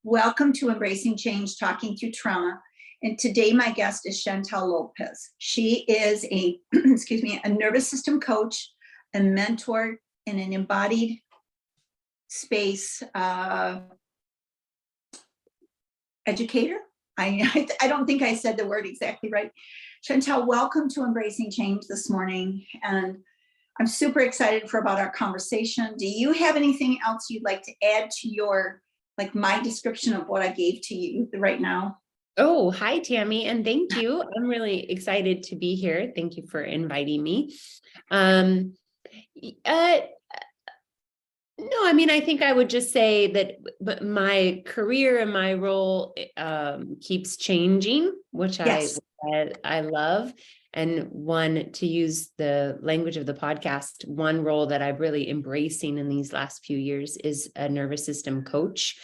Welcome to Embracing Change, Talking Through Trauma. And today my guest is Chantill Lopez. She is a, a nervous system coach, a mentor, and an embodied space educator. I don't think I said the word exactly right. Chantill, welcome to Embracing Change this morning. And I'm super excited about our conversation. Do you have anything else you'd like to add to your, my description of what I gave to you right now? Oh, hi, Tammy, and thank you. I'm really excited to be here. Thank you for inviting me. No, I mean, I think I would just say that my career and my role keeps changing, which Yes. I love. And one, to use the language of the podcast, one role that I'm really embracing in these last few years is a nervous system coach.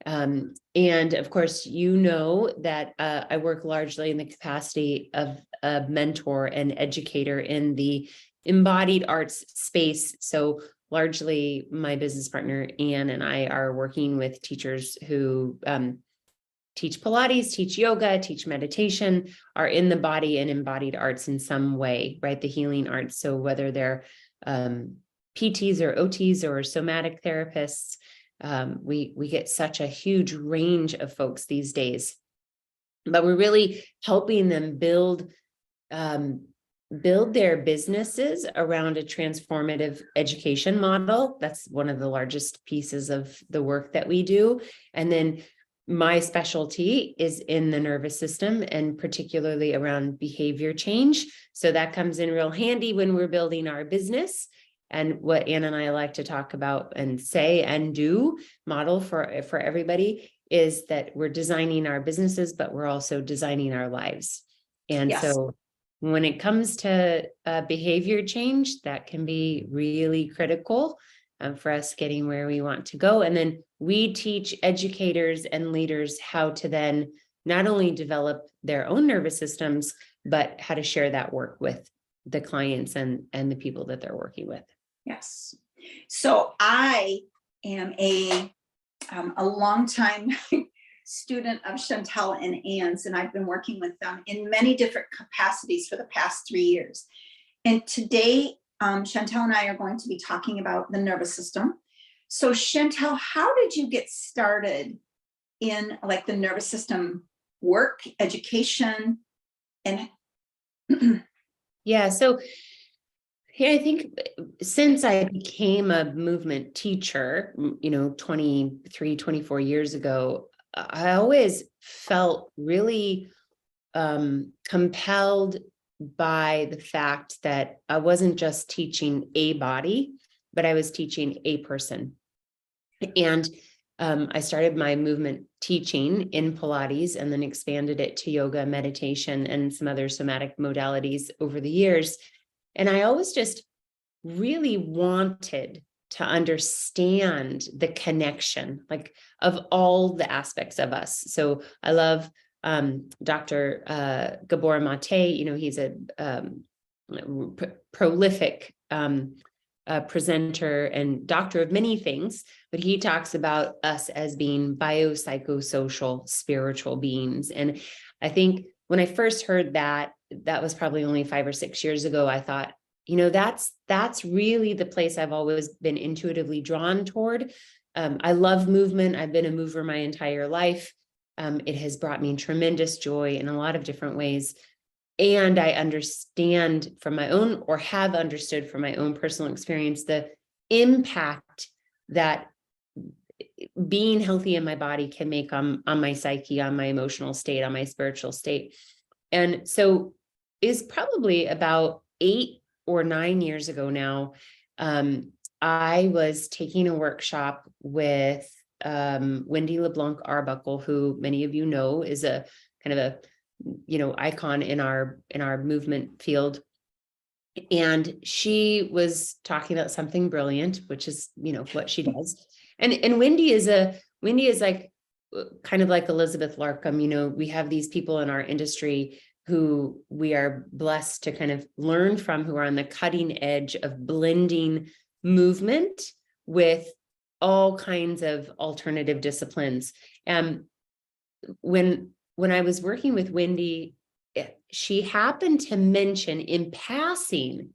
And of course, you know that I work largely in the capacity of a mentor and educator in the embodied arts space. So largely my business partner, Anne, and I are working with teachers who teach Pilates, teach yoga, teach meditation, are in the body and embodied arts in some way, right? The healing arts. So whether they're PTs or OTs or somatic therapists, we get such a huge range of folks these days, but we're really helping them build their businesses around a transformative education model. That's one of the largest pieces of the work that we do. And then my specialty is in the nervous system and particularly around behavior change. So that comes in real handy when we're building our business. And what Ann and I like to talk about and say and do, model for everybody, is that we're designing our businesses, but we're also designing our lives. And yes. So when it comes to behavior change, that can be really critical for us getting where we want to go. And then we teach educators and leaders how to then not only develop their own nervous systems, but how to share that work with the clients and the people that they're working with. Yes. So I am a longtime student of Chantill and Anne's, and I've been working with them in many different capacities for the past 3 years. And today, Chantill and I are going to be talking about the nervous system. So Chantill, how did you get started in the nervous system work, education, and yeah, so here, I think since I became a movement teacher, 23, 24 years ago, I always felt really compelled by the fact that I wasn't just teaching a body, but I was teaching a person. And I started my movement teaching in Pilates and then expanded it to yoga, meditation, and some other somatic modalities over the years. And I always just really wanted to understand the connection, of all the aspects of us. So I love Dr. Gabor Mate. He's a prolific presenter and doctor of many things, but he talks about us as being biopsychosocial spiritual beings. And I think when I first heard that was probably only 5 or 6 years ago, I thought, that's really the place I've always been intuitively drawn toward. I love movement. I've been a mover my entire life. It has brought me tremendous joy in a lot of different ways. And I understand from my own, or have understood from my own personal experience, the impact that being healthy in my body can make on my psyche, on my emotional state, on my spiritual state. And so is probably about 8 or 9 years ago now, I was taking a workshop with Wendy LeBlanc Arbuckle, who many of you know is a kind of a icon in our movement field. And she was talking about something brilliant, which is what she does. And Wendy is like kind of like Elizabeth Larkham. We have these people in our industry who we are blessed to kind of learn from, who are on the cutting edge of blending movement with all kinds of alternative disciplines. When I was working with Wendy, she happened to mention in passing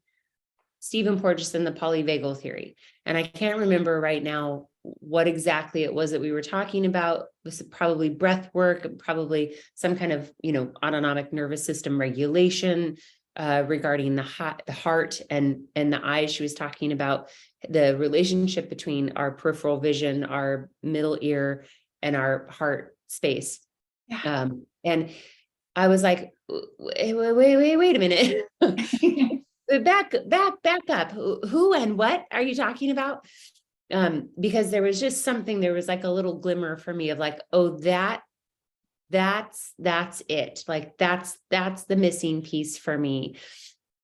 Stephen Porges and the polyvagal theory. And I can't remember right now what exactly it was that we were talking about. It was probably breath work, probably some kind of, autonomic nervous system regulation regarding the heart and the eyes. She was talking about the relationship between our peripheral vision, our middle ear, and our heart space. Yeah. And I was like, wait a minute. Back up. Who and what are you talking about? Because there was just something, there was like a little glimmer for me of like, oh, that's it. Like, that's the missing piece for me.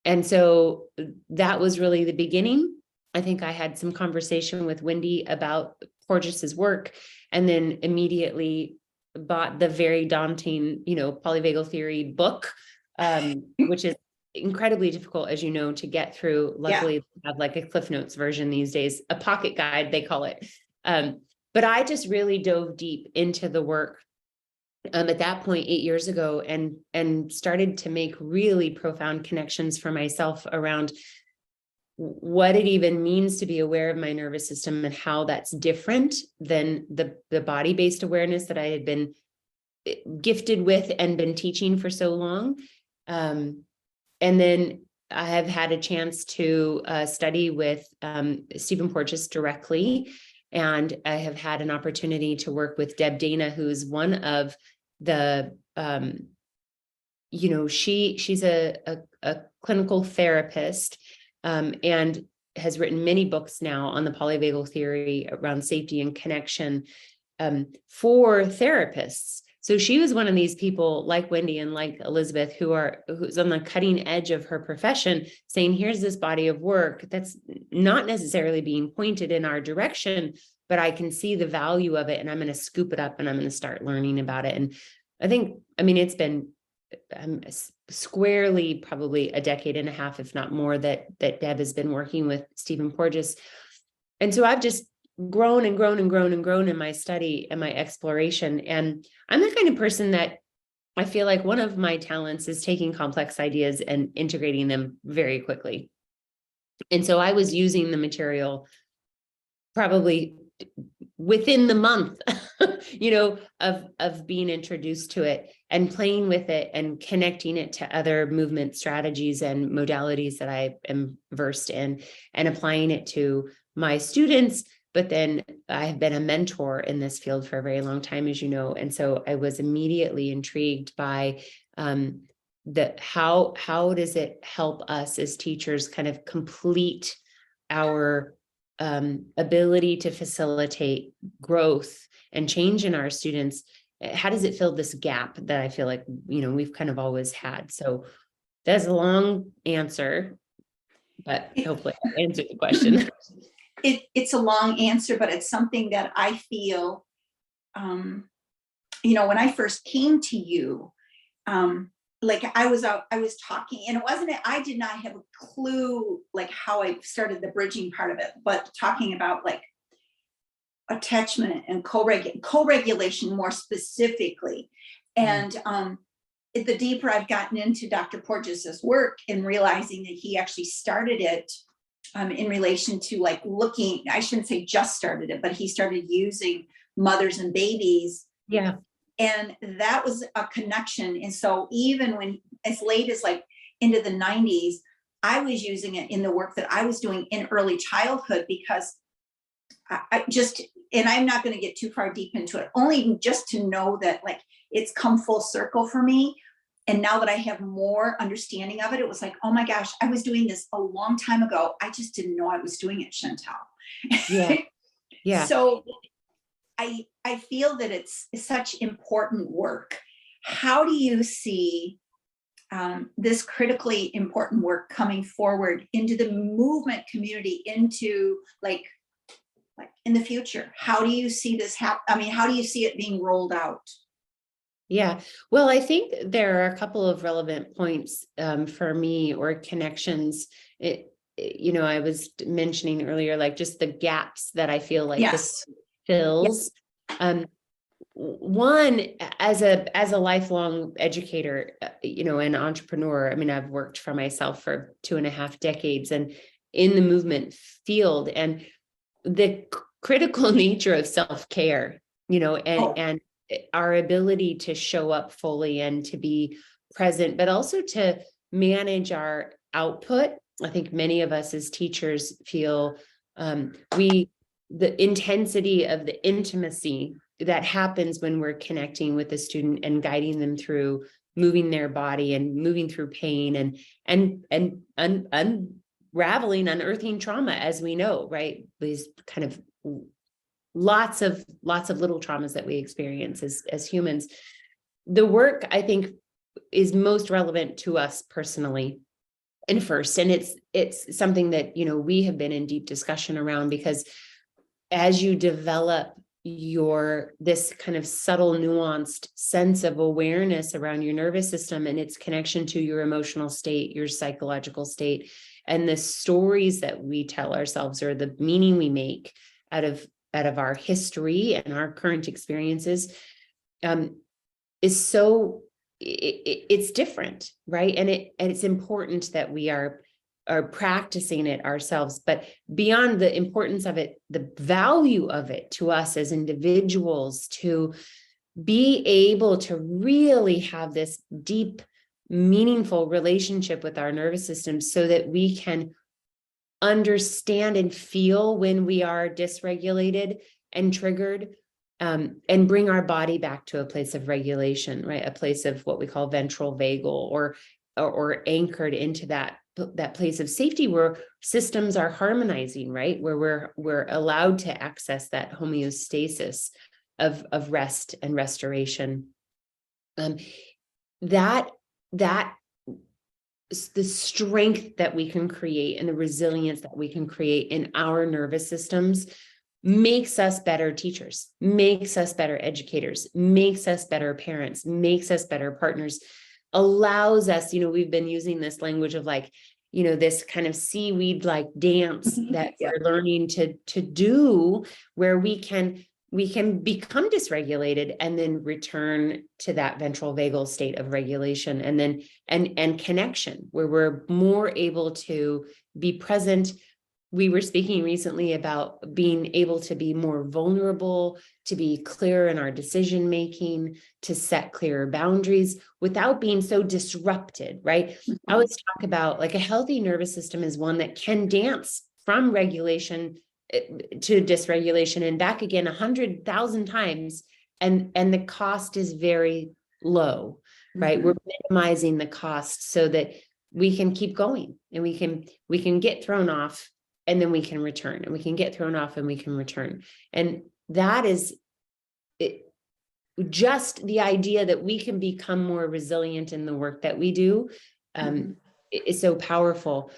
And so that was really the beginning. I think I had some conversation with Wendy about Porges's work, and then immediately bought the very daunting, polyvagal theory book, which is incredibly difficult, as you know, to get through. Luckily, I have like a Cliff Notes version these days, a pocket guide, they call it. But I just really dove deep into the work at that point 8 years ago, and started to make really profound connections for myself around what it even means to be aware of my nervous system, and how that's different than the body-based awareness that I had been gifted with and been teaching for so long. And then I have had a chance to study with Stephen Porges directly. And I have had an opportunity to work with Deb Dana, who's one of the, she's a clinical therapist, and has written many books now on the polyvagal theory around safety and connection for therapists. So she was one of these people like Wendy and like Elizabeth who's on the cutting edge of her profession, saying, here's this body of work that's not necessarily being pointed in our direction, but I can see the value of it, and I'm going to scoop it up and I'm going to start learning about it. And it's been squarely probably a decade and a half, if not more, that Deb has been working with Stephen Porges. And so I've just grown and grown and grown and grown in my study and my exploration. And I'm the kind of person that I feel like one of my talents is taking complex ideas and integrating them very quickly. And so I was using the material probably within the month, of being introduced to it, and playing with it and connecting it to other movement strategies and modalities that I am versed in, and applying it to my students. But then I have been a mentor in this field for a very long time, as you know. And so I was immediately intrigued by how does it help us as teachers kind of complete our ability to facilitate growth and change in our students. How does it fill this gap that I feel like, we've kind of always had? So that's a long answer, but hopefully I answered the question. It's a long answer, but it's something that I feel, when I first came to you, like I was talking, and I did not have a clue like how I started the bridging part of it, but talking about like attachment and co-regulation more specifically. And the deeper I've gotten into Dr. Porges's work, and realizing that he actually started it in relation to like looking, I shouldn't say just started it, but he started using mothers and babies. Yeah. And that was a connection. And so even when as late as like into the 90s, I was using it in the work that I was doing in early childhood, because and I'm not going to get too far deep into it, only just to know that like it's come full circle for me. And now that I have more understanding of it, it was like, oh my gosh, I was doing this a long time ago. I just didn't know I was doing it, Chantill. Yeah. Yeah. So I feel that it's such important work. How do you see this critically important work coming forward into the movement community, into like in the future? How do you see this happen? How do you see it being rolled out? Yeah, well, I think there are a couple of relevant points for me, or connections. I was mentioning earlier, like just the gaps that I feel like this Yes. fills. One, as a lifelong educator, and entrepreneur, I mean, I've worked for myself for 2.5 decades and in the movement field, and the critical nature of self-care, and our ability to show up fully and to be present, but also to manage our output. I think many of us as teachers feel the intensity of the intimacy that happens when we're connecting with the student and guiding them through moving their body and moving through pain and unraveling, unearthing trauma, as we know, right? These kind of lots of little traumas that we experience as humans. The work, I think, is most relevant to us personally and first, and it's something that we have been in deep discussion around, because as you develop this kind of subtle, nuanced sense of awareness around your nervous system and its connection to your emotional state, your psychological state, and the stories that we tell ourselves, or the meaning we make out of our history and our current experiences, is so it's different, right? And it's important that we are practicing it ourselves. But beyond the importance of it, the value of it to us as individuals, to be able to really have this deep, meaningful relationship with our nervous system, so that we can understand and feel when we are dysregulated and triggered, and bring our body back to a place of regulation, right? A place of what we call ventral vagal, or anchored into that place of safety, where systems are harmonizing, right? Where we're allowed to access that homeostasis of rest and restoration. That the strength that we can create and the resilience that we can create in our nervous systems makes us better teachers, makes us better educators, makes us better parents, makes us better partners, allows us, we've been using this language of like, this kind of seaweed like dance that we're learning to do, where we can become dysregulated and then return to that ventral vagal state of regulation, and then and connection, where we're more able to be present. We were speaking recently about being able to be more vulnerable, to be clear in our decision making, to set clearer boundaries without being so disrupted, right? I always talk about, like, a healthy nervous system is one that can dance from regulation to dysregulation and back again 100,000 times, and the cost is very low, right? We're minimizing the cost so that we can keep going, and we can get thrown off, and then we can return, and we can get thrown off and we can return. And that is it, just the idea that we can become more resilient in the work that we do, is so powerful.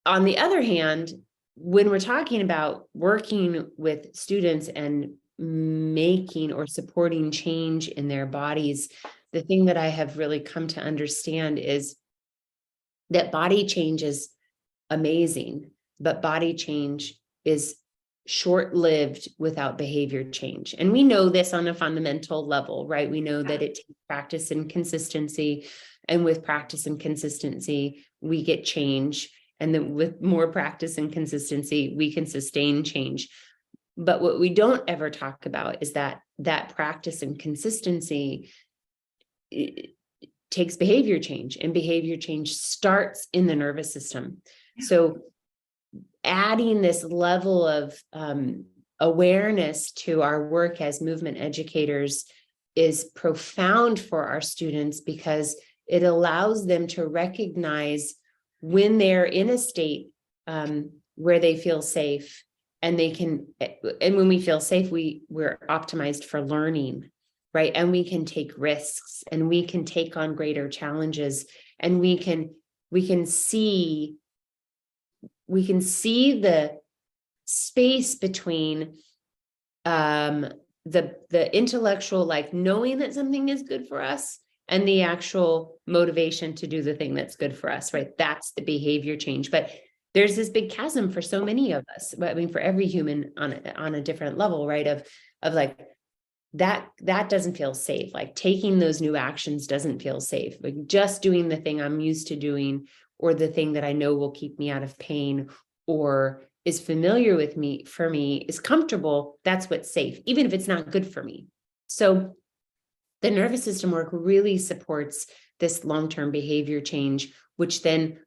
On the other hand, when we're talking about working with students and making or supporting change in their bodies, the thing that I have really come to understand is that body change is amazing, but body change is short-lived without behavior change. And we know this on a fundamental level, right? We know that it takes practice and consistency, and with practice and consistency, we get change. And then with more practice and consistency, we can sustain change. But what we don't ever talk about is that practice and consistency takes behavior change, and behavior change starts in the nervous system. So adding this level of awareness to our work as movement educators is profound for our students, because it allows them to recognize when they're in a state where they feel safe, and when we feel safe, we're optimized for learning, right? And we can take risks, and we can take on greater challenges, and we can see the space between the intellectual, like knowing that something is good for us, and the actual motivation to do the thing that's good for us, right? That's the behavior change. But there's this big chasm for so many of us. I mean, for every human on a different level, right? Of like, that doesn't feel safe. Like taking those new actions doesn't feel safe. Like just doing the thing I'm used to doing, or the thing that I know will keep me out of pain, or is familiar with me, for me, is comfortable. That's what's safe, even if it's not good for me. So the nervous system work really supports this long-term behavior change, which then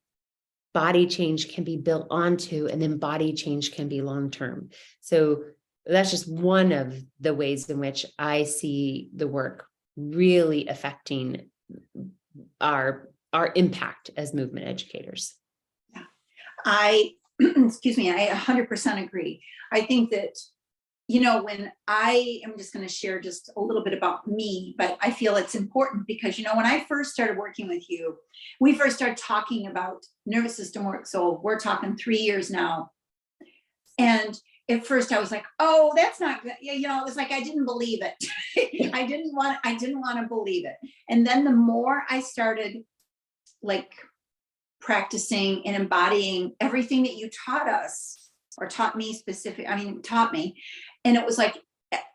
body change can be built onto, and then body change can be long-term. So that's just one of the ways in which I see the work really affecting our impact as movement educators. I, excuse me, I 100% agree. I think that, when I am just going to share just a little bit about me, but I feel it's important because, when I first started working with you, we first started talking about nervous system work. So we're talking 3 years now. And at first I was like, oh, that's not good. It was like, I didn't believe it. I didn't want to believe it. And then the more I started like practicing and embodying everything that you taught us, or taught me taught me. And it was like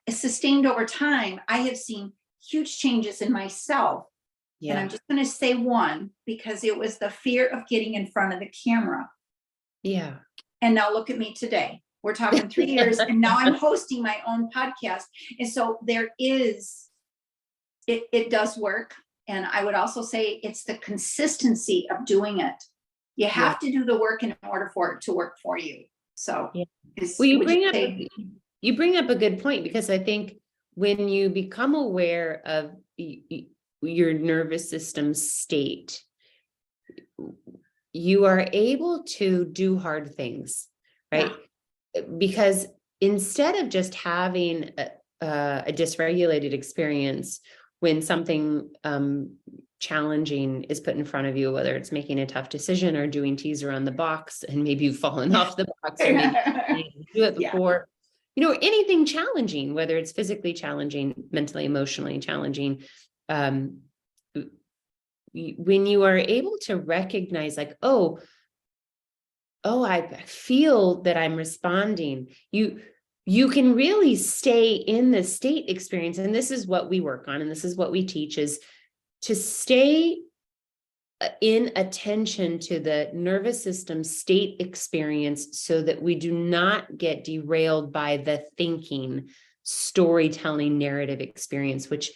sustained over time. I have seen huge changes in myself. Yeah. And I'm just going to say one, because it was the fear of getting in front of the camera. Yeah. And now look at me today. We're talking 3 years and now I'm hosting my own podcast. And so there is, it does work. And I would also say it's the consistency of doing it. You have to do the work in order for it to work for you. So, well, you bring up a good point, because I think when you become aware of your nervous system state, you are able to do hard things, right? Yeah. Because instead of just having a dysregulated experience when something challenging is put in front of you, whether it's making a tough decision or doing teaser on the box and maybe you've fallen off the box, or maybe you do it before, anything challenging, whether it's physically challenging, mentally, emotionally challenging. When you are able to recognize like, oh, I feel that I'm responding, you can really stay in the state experience. And this is what we work on. And this is what we teach, is to stay in attention to the nervous system state experience, so that we do not get derailed by the thinking, storytelling, narrative experience, which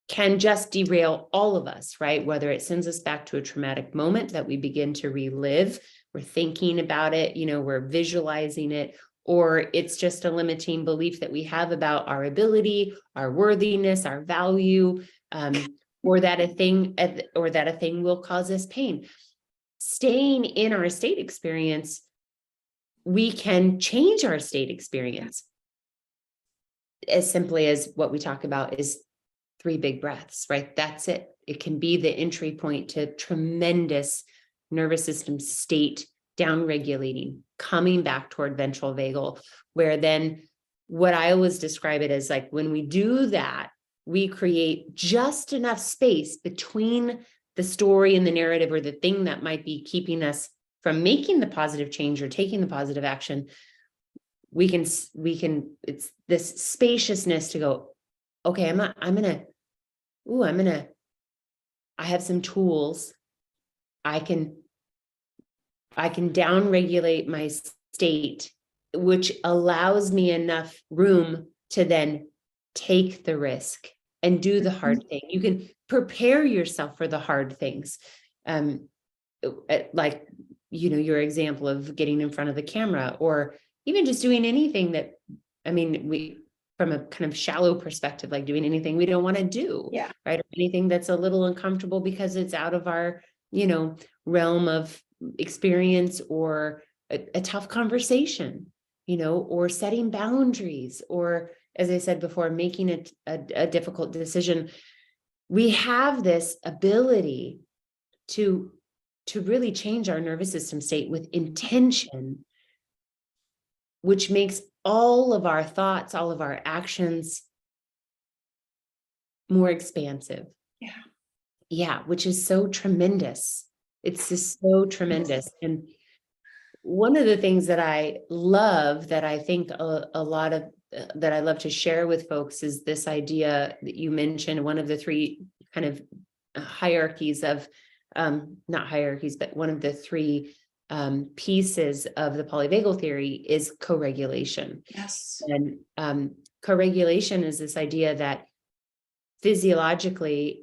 can just derail all of us, right? Whether it sends us back to a traumatic moment that we begin to relive, we're thinking about it, we're visualizing it, or it's just a limiting belief that we have about our ability, our worthiness, our value, or that a thing will cause us pain. Staying in our state experience, we can change our state experience as simply as what we talk about is 3 big breaths, right? That's it. It can be the entry point to tremendous nervous system state downregulating, coming back toward ventral vagal, where then what I always describe it as, like, when we do that, we create just enough space between the story and the narrative, or the thing that might be keeping us from making the positive change or taking the positive action. We can, it's this spaciousness to go, okay, I have some tools. I can downregulate my state, which allows me enough room to then take the risk and do the hard thing. You can prepare yourself for the hard things. Like, your example of getting in front of the camera, or even just doing anything that, from a kind of shallow perspective, like doing anything we don't want to do, right? Or anything that's a little uncomfortable because it's out of our, realm of experience, or a tough conversation, or setting boundaries, or, as I said before, making a difficult decision. We have this ability to really change our nervous system state with intention, which makes all of our thoughts, all of our actions more expansive. Yeah. Yeah, which is so tremendous. It's just so tremendous. And one of the things that I love, that I think a lot of that I love to share with folks, is this idea that you mentioned, one of the three kind of hierarchies of, not hierarchies, but one of the three pieces of the polyvagal theory is co-regulation. Yes. And co-regulation is this idea that physiologically,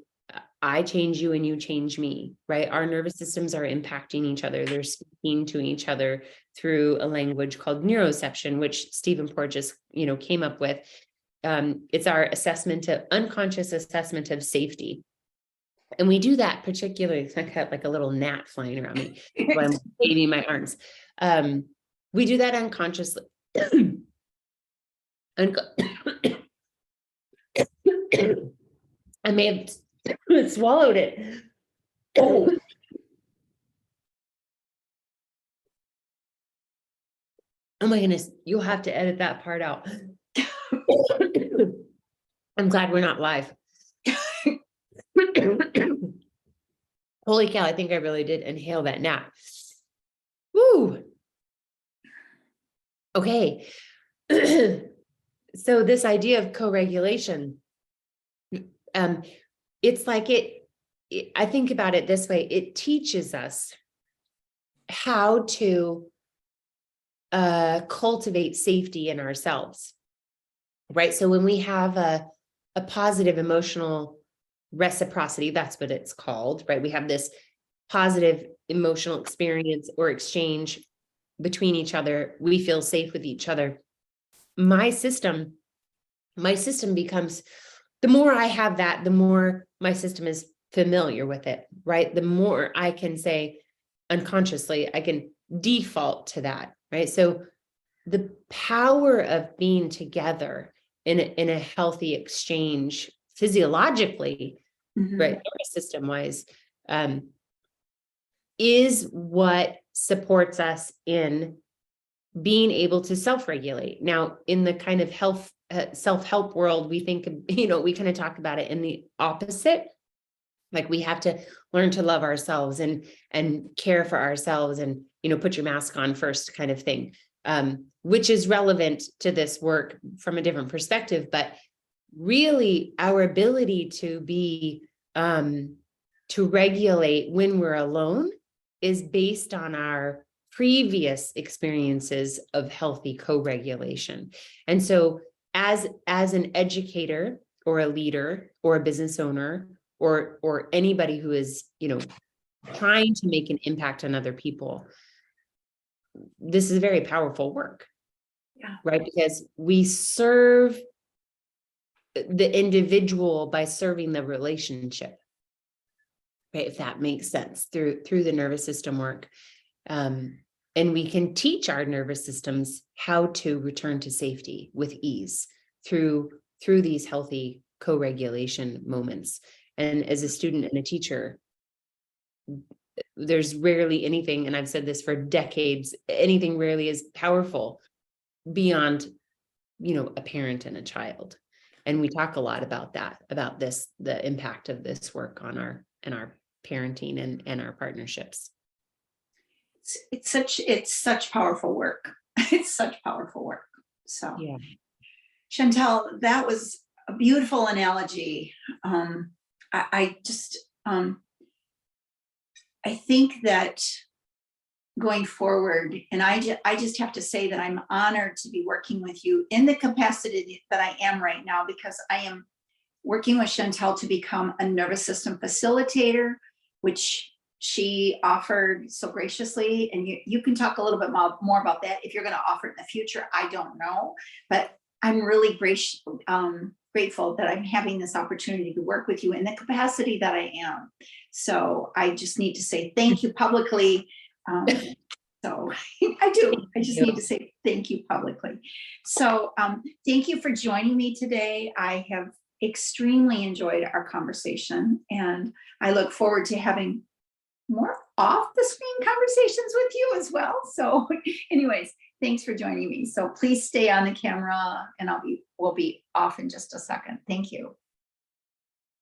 I change you and you change me, right? Our nervous systems are impacting each other. They're speaking to each other through a language called neuroception, which Stephen Porges, came up with. It's our unconscious assessment of safety. And we do that particularly, I got like a little gnat flying around me while I'm waving my arms. We do that unconsciously. I may have swallowed it. Oh my goodness, you'll have to edit that part out. I'm glad we're not live. Holy cow, I think I really did inhale that gnat. Woo. Okay. So this idea of co-regulation, it's like I think about it this way. It teaches us how to cultivate safety in ourselves, right? So when we have a positive emotional reciprocity, that's what it's called, right? We have this positive emotional experience or exchange between each other. We feel safe with each other. My system becomes, the more I have that, the more my system is familiar with it, right? The more I can say unconsciously, I can default to that, right? So the power of being together in a healthy exchange physiologically, right, nervous system wise, is what supports us in being able to self-regulate. Now, in the kind of health, self-help world, we think, we kind of talk about it in the opposite. Like we have to learn to love ourselves and care for ourselves and, put your mask on first kind of thing, which is relevant to this work from a different perspective. But really our ability to be, to regulate when we're alone is based on our previous experiences of healthy co-regulation. And so as an educator or a leader or a business owner or anybody who is, trying to make an impact on other people, this is very powerful work. Yeah. Right? Because we serve the individual by serving the relationship. Right? If that makes sense, through the nervous system work. And we can teach our nervous systems how to return to safety with ease through these healthy co-regulation moments. And as a student and a teacher, there's rarely anything, and I've said this for decades, anything rarely is powerful beyond, a parent and a child. And we talk a lot about that, about this, the impact of this work on our parenting and our partnerships. It's such powerful work. It's such powerful work. So yeah, Chantill, that was a beautiful analogy. I just I think that going forward, and I just have to say that I'm honored to be working with you in the capacity that I am right now, because I am working with Chantill to become a nervous system facilitator, which she offered so graciously. And you can talk a little bit more about that if you're going to offer it in the future. I don't know, but I'm really grateful that I'm having this opportunity to work with you in the capacity that I am. So I just need to say thank you publicly. So I just need to say thank you publicly. So thank you for joining me today. I have extremely enjoyed our conversation, and I look forward to having more off the screen conversations with you as well. So anyways, thanks for joining me. So please stay on the camera, and we'll be off in just a second. Thank you.